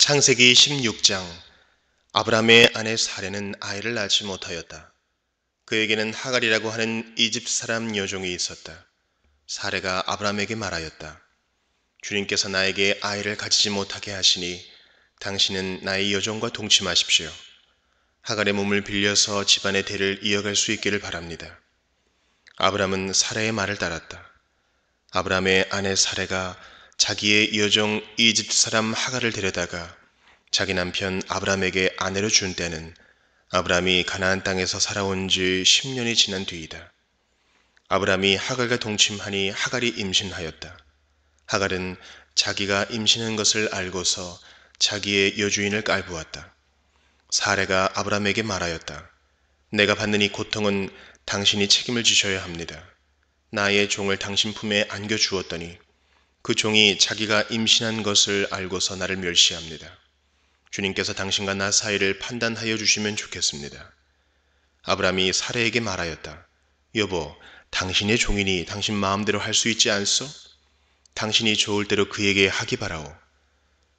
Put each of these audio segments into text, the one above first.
창세기 16장. 아브라함의 아내 사레는 아이를 낳지 못하였다. 그에게는 하갈이라고 하는 이집트 사람 여종이 있었다. 사레가 아브라함에게 말하였다. 주님께서 나에게 아이를 가지지 못하게 하시니 당신은 나의 여종과 동침하십시오. 하갈의 몸을 빌려서 집안의 대를 이어갈 수 있기를 바랍니다. 아브라함은 사레의 말을 따랐다. 아브라함의 아내 사레가 자기의 여종 이집트 사람 하갈을 데려다가 자기 남편 아브라함에게 아내로 준 때는 아브라함이 가나안 땅에서 살아온 지 10년이 지난 뒤이다. 아브라함이 하갈과 동침하니 하갈이 임신하였다. 하갈은 자기가 임신한 것을 알고서 자기의 여주인을 깔보았다. 사레가 아브라함에게 말하였다. 내가 받는 이 고통은 당신이 책임을 지셔야 합니다. 나의 종을 당신 품에 안겨주었더니 그 종이 자기가 임신한 것을 알고서 나를 멸시합니다. 주님께서 당신과 나 사이를 판단하여 주시면 좋겠습니다. 아브라함이 사레에게 말하였다. 여보, 당신의 종이니 당신 마음대로 할 수 있지 않소? 당신이 좋을 대로 그에게 하기 바라오.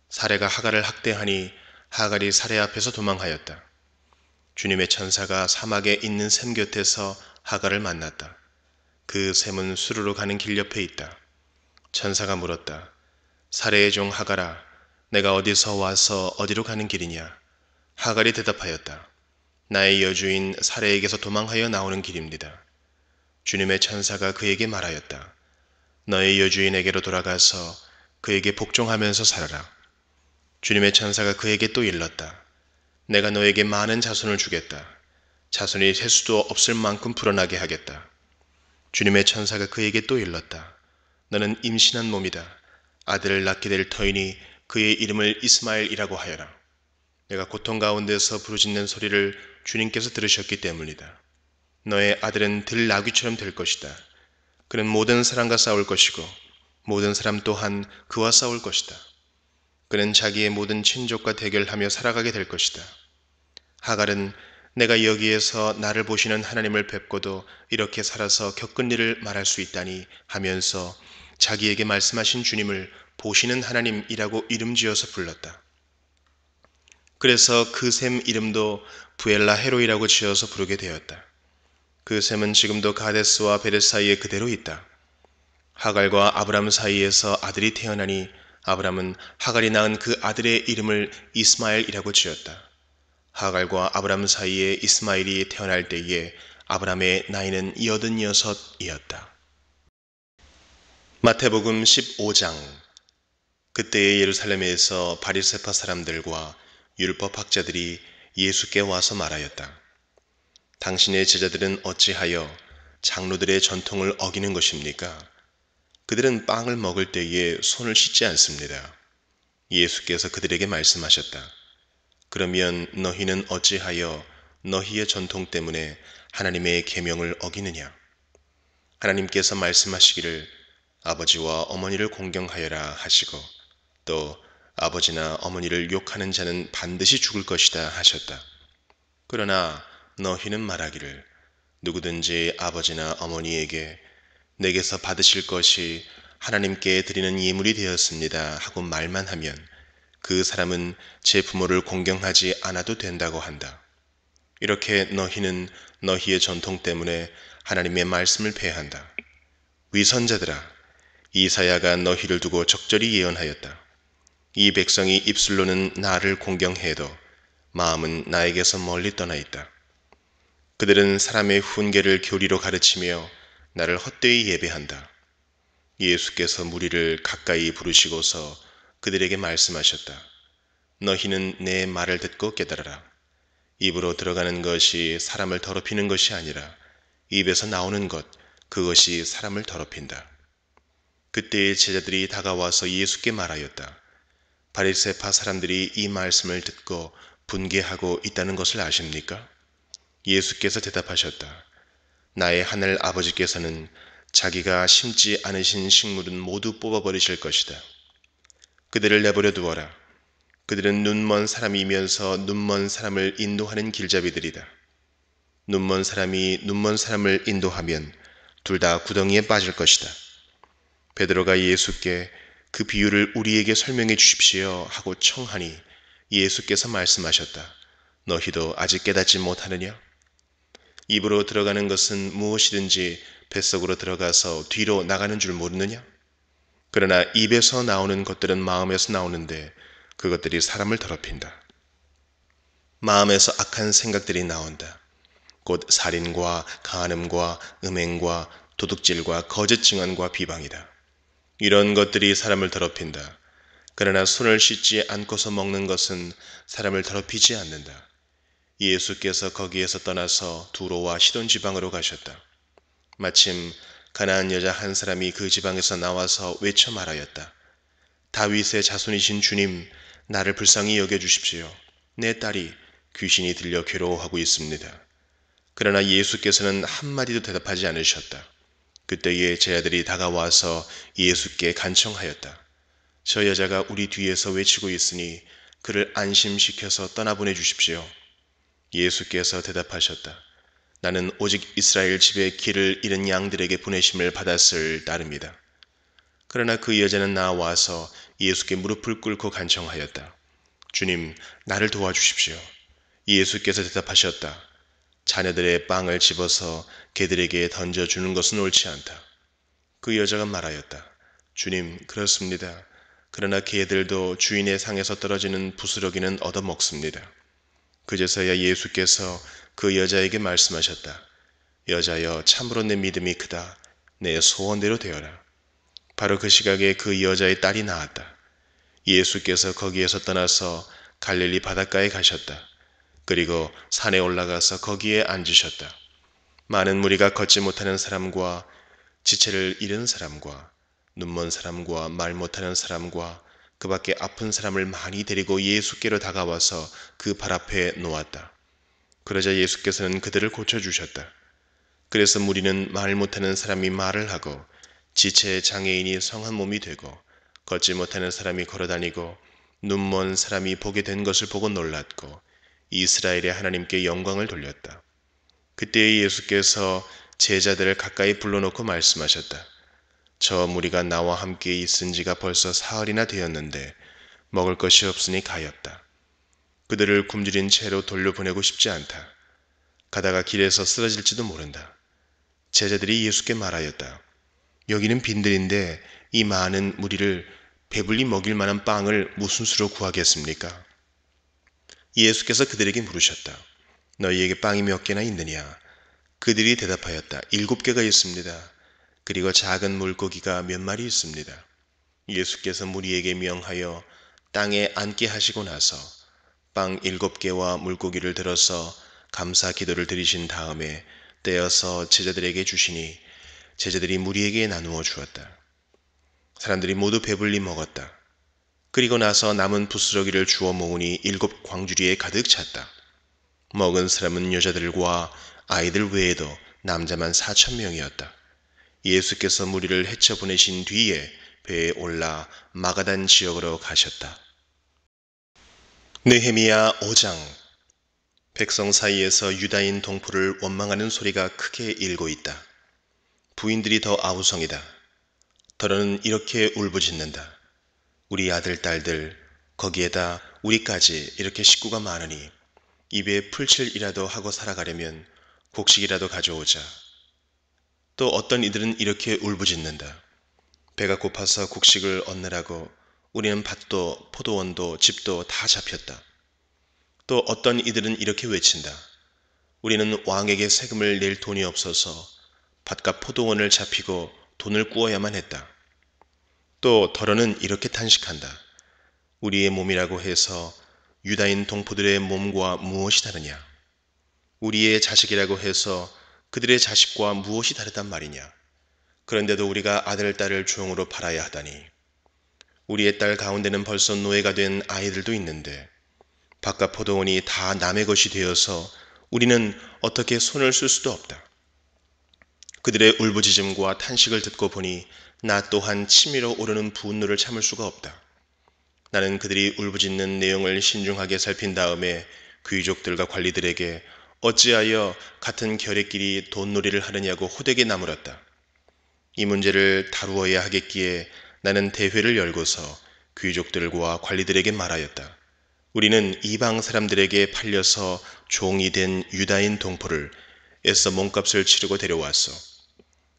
사레가 하갈을 학대하니 하갈이 사레 앞에서 도망하였다. 주님의 천사가 사막에 있는 샘 곁에서 하갈을 만났다. 그 샘은 수르로 가는 길 옆에 있다. 천사가 물었다. 사레의 종 하갈아, 내가 어디서 와서 어디로 가는 길이냐? 하갈이 대답하였다. 나의 여주인 사레에게서 도망하여 나오는 길입니다. 주님의 천사가 그에게 말하였다. 너의 여주인에게로 돌아가서 그에게 복종하면서 살아라. 주님의 천사가 그에게 또 일렀다. 내가 너에게 많은 자손을 주겠다. 자손이 셀 수도 없을 만큼 불어나게 하겠다. 주님의 천사가 그에게 또 일렀다. 너는 임신한 몸이다. 아들을 낳게 될 터이니 그의 이름을 이스마엘이라고 하여라. 내가 고통 가운데서 부르짖는 소리를 주님께서 들으셨기 때문이다. 너의 아들은 들나귀처럼 될 것이다. 그는 모든 사람과 싸울 것이고 모든 사람 또한 그와 싸울 것이다. 그는 자기의 모든 친족과 대결하며 살아가게 될 것이다. 하갈은 내가 여기에서 나를 보시는 하나님을 뵙고도 이렇게 살아서 겪은 일을 말할 수 있다니 하면서 자기에게 말씀하신 주님을 보시는 하나님이라고 이름 지어서 불렀다. 그래서 그 샘 이름도 부엘라 헤로이라고 지어서 부르게 되었다. 그 샘은 지금도 가데스와 베렛 사이에 그대로 있다. 하갈과 아브람 사이에서 아들이 태어나니 아브람은 하갈이 낳은 그 아들의 이름을 이스마엘이라고 지었다. 하갈과 아브람 사이에 이스마엘이 태어날 때에 아브람의 나이는 86이었다. 마태복음 15장. 그때에 예루살렘에서 바리새파 사람들과 율법 학자들이 예수께 와서 말하였다. 당신의 제자들은 어찌하여 장로들의 전통을 어기는 것입니까? 그들은 빵을 먹을 때에 손을 씻지 않습니다. 예수께서 그들에게 말씀하셨다. 그러면 너희는 어찌하여 너희의 전통 때문에 하나님의 계명을 어기느냐? 하나님께서 말씀하시기를 아버지와 어머니를 공경하여라 하시고 또 아버지나 어머니를 욕하는 자는 반드시 죽을 것이다 하셨다. 그러나 너희는 말하기를 누구든지 아버지나 어머니에게 내게서 받으실 것이 하나님께 드리는 예물이 되었습니다 하고 말만 하면 그 사람은 제 부모를 공경하지 않아도 된다고 한다. 이렇게 너희는 너희의 전통 때문에 하나님의 말씀을 폐한다. 위선자들아, 이사야가 너희를 두고 적절히 예언하였다. 이 백성이 입술로는 나를 공경해도 마음은 나에게서 멀리 떠나 있다. 그들은 사람의 훈계를 교리로 가르치며 나를 헛되이 예배한다. 예수께서 무리를 가까이 부르시고서 그들에게 말씀하셨다. 너희는 내 말을 듣고 깨달아라. 입으로 들어가는 것이 사람을 더럽히는 것이 아니라 입에서 나오는 것, 그것이 사람을 더럽힌다. 그때의 제자들이 다가와서 예수께 말하였다. 바리새파 사람들이 이 말씀을 듣고 분개하고 있다는 것을 아십니까? 예수께서 대답하셨다. 나의 하늘 아버지께서는 자기가 심지 않으신 식물은 모두 뽑아버리실 것이다. 그들을 내버려 두어라. 그들은 눈먼 사람이면서 눈먼 사람을 인도하는 길잡이들이다. 눈먼 사람이 눈먼 사람을 인도하면 둘 다 구덩이에 빠질 것이다. 베드로가 예수께 그 비유를 우리에게 설명해 주십시오 하고 청하니 예수께서 말씀하셨다. 너희도 아직 깨닫지 못하느냐? 입으로 들어가는 것은 무엇이든지 뱃속으로 들어가서 뒤로 나가는 줄 모르느냐? 그러나 입에서 나오는 것들은 마음에서 나오는데 그것들이 사람을 더럽힌다. 마음에서 악한 생각들이 나온다. 곧 살인과 간음과 음행과 도둑질과 거짓 증언과 비방이다. 이런 것들이 사람을 더럽힌다. 그러나 손을 씻지 않고서 먹는 것은 사람을 더럽히지 않는다. 예수께서 거기에서 떠나서 두로와 시돈 지방으로 가셨다. 마침 가나안 여자 한 사람이 그 지방에서 나와서 외쳐 말하였다. 다윗의 자손이신 주님, 나를 불쌍히 여겨주십시오. 내 딸이 귀신이 들려 괴로워하고 있습니다. 그러나 예수께서는 한마디도 대답하지 않으셨다. 그때에 제 아들이 다가와서 예수께 간청하였다. 저 여자가 우리 뒤에서 외치고 있으니 그를 안심시켜서 떠나보내 주십시오. 예수께서 대답하셨다. 나는 오직 이스라엘 집에 길을 잃은 양들에게 보내심을 받았을 따름이다. 그러나 그 여자는 나와서 예수께 무릎을 꿇고 간청하였다. 주님, 나를 도와주십시오. 예수께서 대답하셨다. 자녀들의 빵을 집어서 개들에게 던져주는 것은 옳지 않다. 그 여자가 말하였다. 주님, 그렇습니다. 그러나 개들도 주인의 상에서 떨어지는 부스러기는 얻어먹습니다. 그제서야 예수께서 그 여자에게 말씀하셨다. 여자여, 참으로 내 믿음이 크다. 내 소원대로 되어라. 바로 그 시각에 그 여자의 딸이 나았다. 예수께서 거기에서 떠나서 갈릴리 바닷가에 가셨다. 그리고 산에 올라가서 거기에 앉으셨다. 많은 무리가 걷지 못하는 사람과 지체를 잃은 사람과 눈먼 사람과 말 못하는 사람과 그 밖에 아픈 사람을 많이 데리고 예수께로 다가와서 그 발 앞에 놓았다. 그러자 예수께서는 그들을 고쳐주셨다. 그래서 무리는 말 못하는 사람이 말을 하고 지체 장애인이 성한 몸이 되고 걷지 못하는 사람이 걸어다니고 눈먼 사람이 보게 된 것을 보고 놀랐고 이스라엘의 하나님께 영광을 돌렸다. 그때 예수께서 제자들을 가까이 불러놓고 말씀하셨다. 저 무리가 나와 함께 있은 지가 벌써 사흘이나 되었는데 먹을 것이 없으니 가엾다. 그들을 굶주린 채로 돌려보내고 싶지 않다. 가다가 길에서 쓰러질지도 모른다. 제자들이 예수께 말하였다. 여기는 빈들인데 이 많은 무리를 배불리 먹일 만한 빵을 무슨 수로 구하겠습니까? 예수께서 그들에게 물으셨다. 너희에게 빵이 몇 개나 있느냐? 그들이 대답하였다. 7개가 있습니다. 그리고 작은 물고기가 몇 마리 있습니다. 예수께서 무리에게 명하여 땅에 앉게 하시고 나서 빵 7개와 물고기를 들어서 감사 기도를 드리신 다음에 떼어서 제자들에게 주시니 제자들이 무리에게 나누어 주었다. 사람들이 모두 배불리 먹었다. 그리고 나서 남은 부스러기를 주워 모으니 7광주리에 가득 찼다. 먹은 사람은 여자들과 아이들 외에도 남자만 4,000명이었다. 예수께서 무리를 헤쳐 보내신 뒤에 배에 올라 마가단 지역으로 가셨다. 느헤미야 5장. 백성 사이에서 유다인 동포를 원망하는 소리가 크게 일고 있다. 부인들이 더 아우성이다. 더러는 이렇게 울부짖는다. 우리 아들 딸들 거기에다 우리까지 이렇게 식구가 많으니 입에 풀칠이라도 하고 살아가려면 곡식이라도 가져오자. 또 어떤 이들은 이렇게 울부짖는다. 배가 고파서 곡식을 얻느라고 우리는 밭도 포도원도 집도 다 잡혔다. 또 어떤 이들은 이렇게 외친다. 우리는 왕에게 세금을 낼 돈이 없어서 밭과 포도원을 잡히고 돈을 꾸어야만 했다. 또 더러는 이렇게 탄식한다. 우리의 몸이라고 해서 유다인 동포들의 몸과 무엇이 다르냐? 우리의 자식이라고 해서 그들의 자식과 무엇이 다르단 말이냐? 그런데도 우리가 아들, 딸을 종으로 팔아야 하다니. 우리의 딸 가운데는 벌써 노예가 된 아이들도 있는데 밭과 포도원이 다 남의 것이 되어서 우리는 어떻게 손을 쓸 수도 없다. 그들의 울부짖음과 탄식을 듣고 보니 나 또한 치밀어 오르는 분노를 참을 수가 없다. 나는 그들이 울부짖는 내용을 신중하게 살핀 다음에 귀족들과 관리들에게 어찌하여 같은 결의끼리 돈놀이를 하느냐고 호되게 나물었다. 이 문제를 다루어야 하겠기에 나는 대회를 열고서 귀족들과 관리들에게 말하였다. 우리는 이방 사람들에게 팔려서 종이 된 유다인 동포를 애써 몸값을 치르고 데려왔어.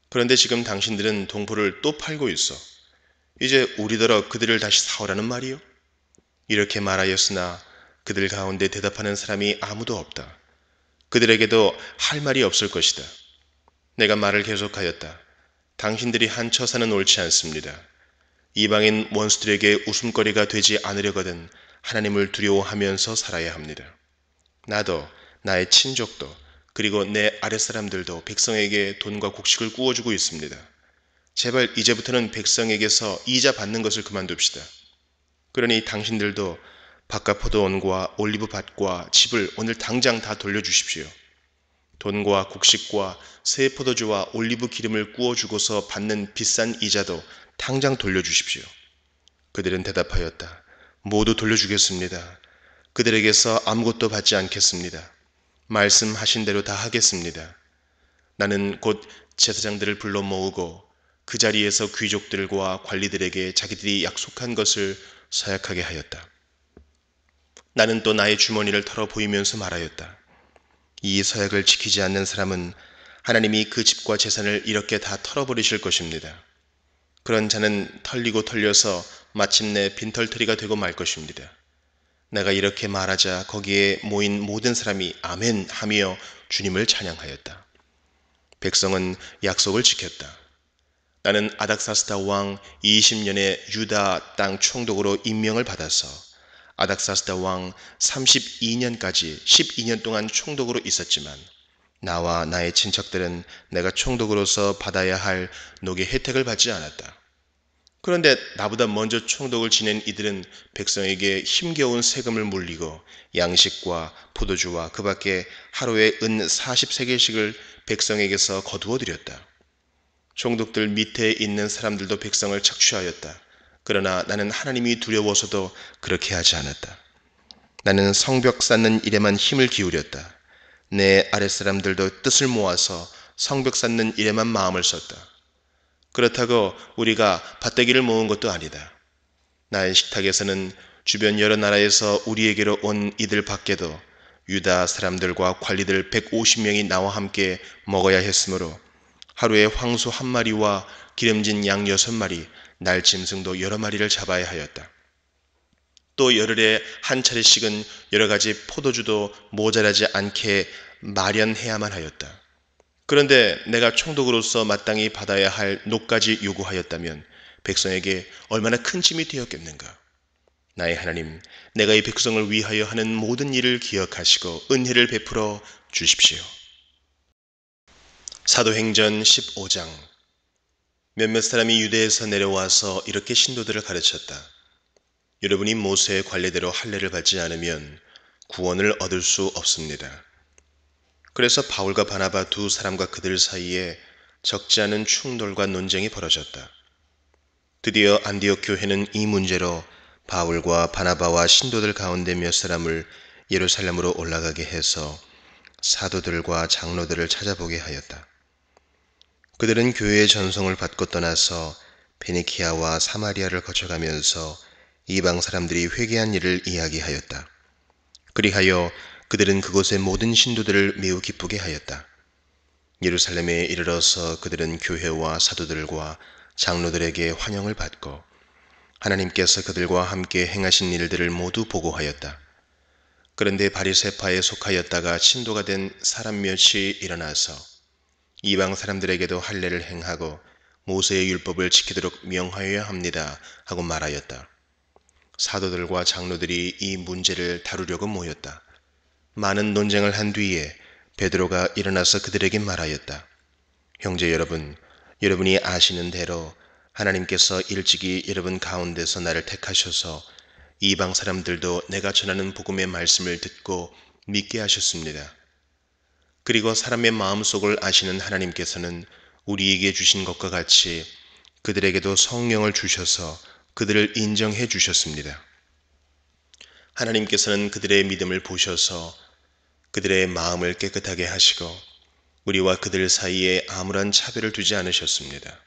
그런데 지금 당신들은 동포를 또 팔고 있어. 이제 우리더러 그들을 다시 사오라는 말이요? 이렇게 말하였으나 그들 가운데 대답하는 사람이 아무도 없다. 그들에게도 할 말이 없을 것이다. 내가 말을 계속하였다. 당신들이 한 처사는 옳지 않습니다. 이방인 원수들에게 웃음거리가 되지 않으려거든 하나님을 두려워하면서 살아야 합니다. 나도 나의 친족도 그리고 내 아랫사람들도 백성에게 돈과 곡식을 구워주고 있습니다. 제발 이제부터는 백성에게서 이자 받는 것을 그만둡시다. 그러니 당신들도 바깥 포도원과 올리브 밭과 집을 오늘 당장 다 돌려주십시오. 돈과 곡식과 새 포도주와 올리브 기름을 구워주고서 받는 비싼 이자도 당장 돌려주십시오. 그들은 대답하였다. 모두 돌려주겠습니다. 그들에게서 아무것도 받지 않겠습니다. 말씀하신 대로 다 하겠습니다. 나는 곧 제사장들을 불러 모으고 그 자리에서 귀족들과 관리들에게 자기들이 약속한 것을 서약하게 하였다. 나는 또 나의 주머니를 털어 보이면서 말하였다. 이 서약을 지키지 않는 사람은 하나님이 그 집과 재산을 이렇게 다 털어버리실 것입니다. 그런 자는 털리고 털려서 마침내 빈털터리가 되고 말 것입니다. 내가 이렇게 말하자 거기에 모인 모든 사람이 아멘 하며 주님을 찬양하였다. 백성은 약속을 지켰다. 나는 아닥사스다 왕 20년에 유다 땅 총독으로 임명을 받아서 아닥사스다 왕 32년까지 12년 동안 총독으로 있었지만 나와 나의 친척들은 내가 총독으로서 받아야 할 녹의 혜택을 받지 않았다. 그런데 나보다 먼저 총독을 지낸 이들은 백성에게 힘겨운 세금을 물리고 양식과 포도주와 그 밖에 하루에 은 40세겔씩을 백성에게서 거두어 들였다. 총독들 밑에 있는 사람들도 백성을 착취하였다. 그러나 나는 하나님이 두려워서도 그렇게 하지 않았다. 나는 성벽 쌓는 일에만 힘을 기울였다. 내 아랫사람들도 뜻을 모아서 성벽 쌓는 일에만 마음을 썼다. 그렇다고 우리가 밭대기를 모은 것도 아니다. 나의 식탁에서는 주변 여러 나라에서 우리에게로 온 이들 밖에도 유다 사람들과 관리들 150명이 나와 함께 먹어야 했으므로 하루에 황소 1마리와 기름진 양 6마리, 날짐승도 여러 마리를 잡아야 하였다. 또 열흘에 한 차례씩은 여러 가지 포도주도 모자라지 않게 마련해야만 하였다. 그런데 내가 총독으로서 마땅히 받아야 할 녹까지 요구하였다면 백성에게 얼마나 큰 짐이 되었겠는가. 나의 하나님, 내가 이 백성을 위하여 하는 모든 일을 기억하시고 은혜를 베풀어 주십시오. 사도행전 15장. 몇몇 사람이 유대에서 내려와서 이렇게 신도들을 가르쳤다. 여러분이 모세의 관례대로 할례를 받지 않으면 구원을 얻을 수 없습니다. 그래서 바울과 바나바 두 사람과 그들 사이에 적지 않은 충돌과 논쟁이 벌어졌다. 드디어 안디옥 교회는 이 문제로 바울과 바나바와 신도들 가운데 몇 사람을 예루살렘으로 올라가게 해서 사도들과 장로들을 찾아보게 하였다. 그들은 교회의 전송을 받고 떠나서 베니키아와 사마리아를 거쳐가면서 이방 사람들이 회개한 일을 이야기하였다. 그리하여 그들은 그곳의 모든 신도들을 매우 기쁘게 하였다. 예루살렘에 이르러서 그들은 교회와 사도들과 장로들에게 환영을 받고 하나님께서 그들과 함께 행하신 일들을 모두 보고하였다. 그런데 바리새파에 속하였다가 신도가 된 사람 몇이 일어나서 이방 사람들에게도 할례를 행하고 모세의 율법을 지키도록 명하여야 합니다 하고 말하였다. 사도들과 장로들이 이 문제를 다루려고 모였다. 많은 논쟁을 한 뒤에 베드로가 일어나서 그들에게 말하였다. 형제 여러분, 여러분이 아시는 대로 하나님께서 일찍이 여러분 가운데서 나를 택하셔서 이방 사람들도 내가 전하는 복음의 말씀을 듣고 믿게 하셨습니다. 그리고 사람의 마음속을 아시는 하나님께서는 우리에게 주신 것과 같이 그들에게도 성령을 주셔서 그들을 인정해 주셨습니다. 하나님께서는 그들의 믿음을 보셔서 그들의 마음을 깨끗하게 하시고 우리와 그들 사이에 아무런 차별을 두지 않으셨습니다.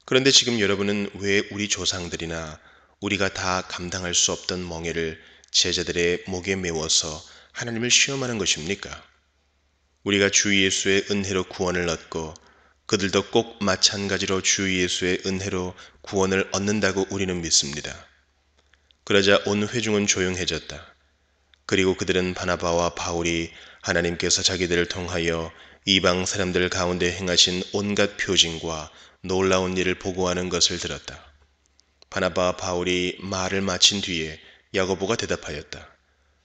그런데 지금 여러분은 왜 우리 조상들이나 우리가 다 감당할 수 없던 멍에를 제자들의 목에 메워서 하나님을 시험하는 것입니까? 우리가 주 예수의 은혜로 구원을 얻고 그들도 꼭 마찬가지로 주 예수의 은혜로 구원을 얻는다고 우리는 믿습니다. 그러자 온 회중은 조용해졌다. 그리고 그들은 바나바와 바울이 하나님께서 자기들을 통하여 이방 사람들 가운데 행하신 온갖 표징과 놀라운 일을 보고하는 것을 들었다. 바나바와 바울이 말을 마친 뒤에 야고보가 대답하였다.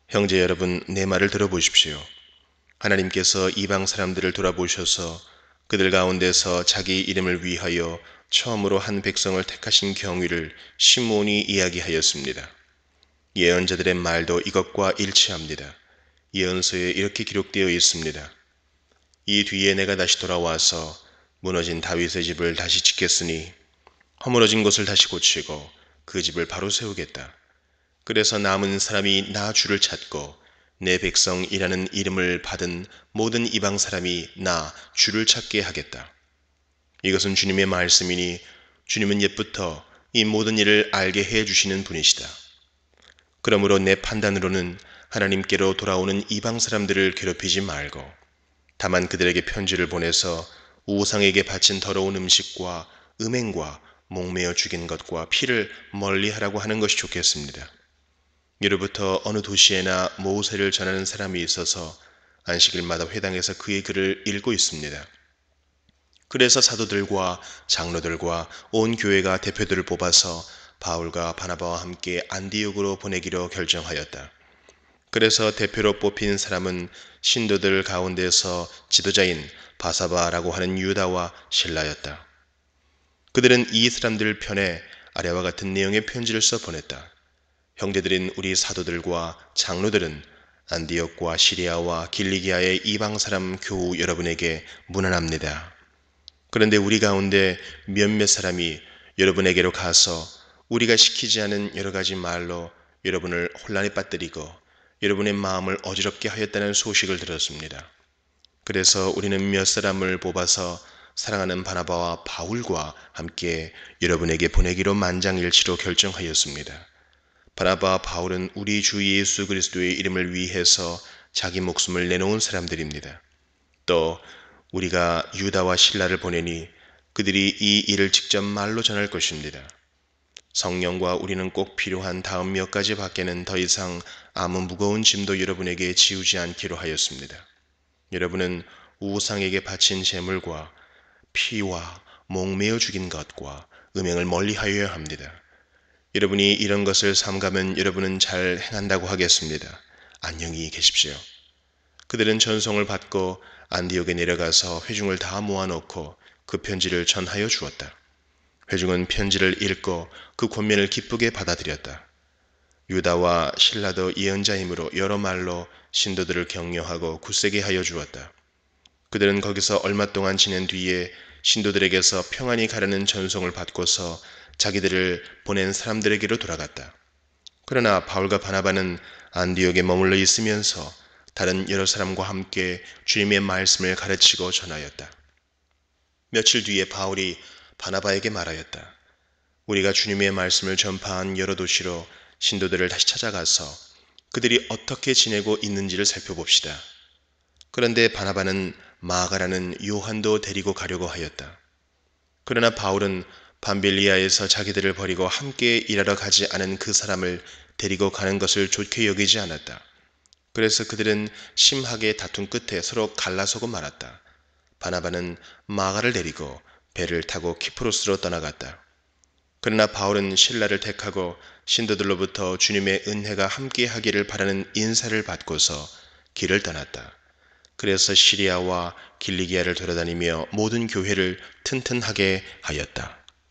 형제 여러분, 내 말을 들어보십시오. 하나님께서 이방 사람들을 돌아보셔서 그들 가운데서 자기 이름을 위하여 처음으로 한 백성을 택하신 경위를 시므온이 이야기하였습니다. 예언자들의 말도 이것과 일치합니다. 예언서에 이렇게 기록되어 있습니다. 이 뒤에 내가 다시 돌아와서 무너진 다윗의 집을 다시 짓겠으니 허물어진 곳을 다시 고치고 그 집을 바로 세우겠다. 그래서 남은 사람이 나 주를 찾고 내 백성이라는 이름을 받은 모든 이방 사람이 나 주를 찾게 하겠다. 이것은 주님의 말씀이니 주님은 옛부터 이 모든 일을 알게 해 주시는 분이시다. 그러므로 내 판단으로는 하나님께로 돌아오는 이방 사람들을 괴롭히지 말고 다만 그들에게 편지를 보내서 우상에게 바친 더러운 음식과 음행과 목매어 죽인 것과 피를 멀리하라고 하는 것이 좋겠습니다. 예로부터 어느 도시에나 모세를 전하는 사람이 있어서 안식일마다 회당에서 그의 글을 읽고 있습니다. 그래서 사도들과 장로들과 온 교회가 대표들을 뽑아서 바울과 바나바와 함께 안디옥으로 보내기로 결정하였다. 그래서 대표로 뽑힌 사람은 신도들 가운데서 지도자인 바사바라고 하는 유다와 실라였다. 그들은 이 사람들 편에 아래와 같은 내용의 편지를 써 보냈다. 형제들인 우리 사도들과 장로들은 안디옥과 시리아와 길리기아의 이방 사람 교우 여러분에게 문안합니다. 그런데 우리 가운데 몇몇 사람이 여러분에게로 가서 우리가 시키지 않은 여러 가지 말로 여러분을 혼란에 빠뜨리고 여러분의 마음을 어지럽게 하였다는 소식을 들었습니다. 그래서 우리는 몇 사람을 뽑아서 사랑하는 바나바와 바울과 함께 여러분에게 보내기로 만장일치로 결정하였습니다. 바나바와 바울은 우리 주 예수 그리스도의 이름을 위해서 자기 목숨을 내놓은 사람들입니다. 또 우리가 유다와 실라를 보내니 그들이 이 일을 직접 말로 전할 것입니다. 성령과 우리는 꼭 필요한 다음 몇 가지 밖에는 더 이상 아무 무거운 짐도 여러분에게 지우지 않기로 하였습니다. 여러분은 우상에게 바친 제물과 피와 목매어 죽인 것과 음행을 멀리하여야 합니다. 여러분이 이런 것을 삼가면 여러분은 잘 행한다고 하겠습니다. 안녕히 계십시오. 그들은 전송을 받고 안디옥에 내려가서 회중을 다 모아놓고 그 편지를 전하여 주었다. 회중은 편지를 읽고 그 권면을 기쁘게 받아들였다. 유다와 실라도 예언자이므로 여러 말로 신도들을 격려하고 굳세게 하여 주었다. 그들은 거기서 얼마 동안 지낸 뒤에 신도들에게서 평안히 가라는 전송을 받고서 자기들을 보낸 사람들에게로 돌아갔다. 그러나 바울과 바나바는 안디옥에 머물러 있으면서 다른 여러 사람과 함께 주님의 말씀을 가르치고 전하였다. 며칠 뒤에 바울이 바나바에게 말하였다. 우리가 주님의 말씀을 전파한 여러 도시로 신도들을 다시 찾아가서 그들이 어떻게 지내고 있는지를 살펴봅시다. 그런데 바나바는 마가라는 요한도 데리고 가려고 하였다. 그러나 바울은 밤빌리아에서 자기들을 버리고 함께 일하러 가지 않은 그 사람을 데리고 가는 것을 좋게 여기지 않았다. 그래서 그들은 심하게 다툰 끝에 서로 갈라서고 말았다. 바나바는 마가를 데리고 배를 타고 키프로스로 떠나갔다. 그러나 바울은 실라를 택하고 신도들로부터 주님의 은혜가 함께 하기를 바라는 인사를 받고서 길을 떠났다. 그래서 시리아와 길리기아를 돌아다니며 모든 교회를 튼튼하게 하였다.